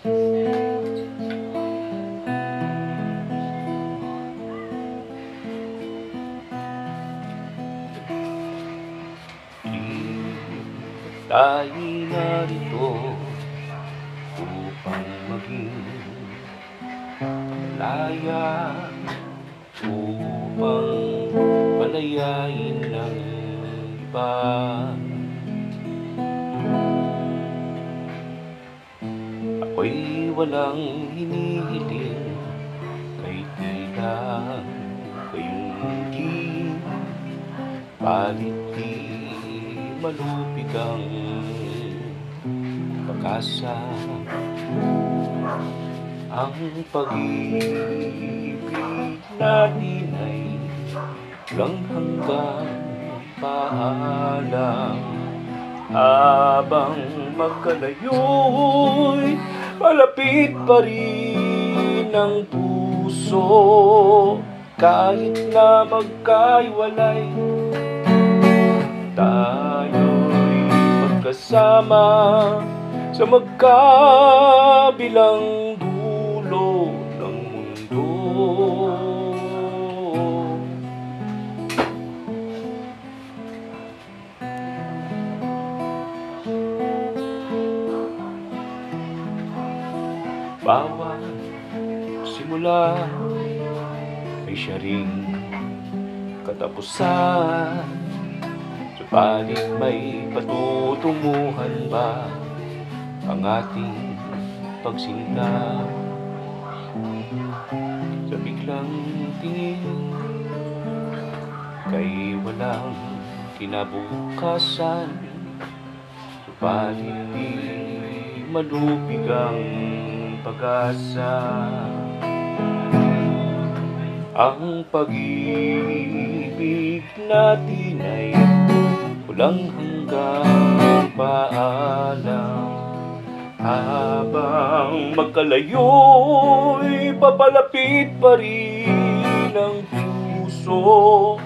Tayo'y narito upang maging malaya, upang palayain ng iba. Ako'y walang hinihiling, kay ilang kayong di palit di malupig ang pag-asa. Ang pag-ibig natin ay walang hanggang paalam. Habang magkalayo'y malapit pa rin ang puso. Kahit na magkaiwalay, tayo'y magkasama sa magkabilang dulo ng mundo. Bawat simula ay siya ring katapusan. Subalit may patutunguhan ba ang ating pagsinta? Sa biglang tingin kay walang kinabukasan, subalit di malupig ang pag-asa. Ang pag-ibig natin ay walang hanggang paalam. Habang magkalayo'y papalapit pa rin ang puso.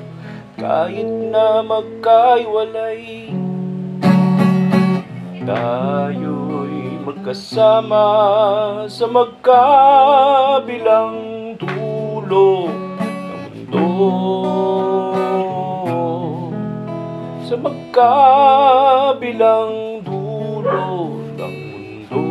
Kahit na magkaiwalay, tayo'y magkasama sa magkabilang dulo ng mundo. Sa magkabilang dulo ng mundo.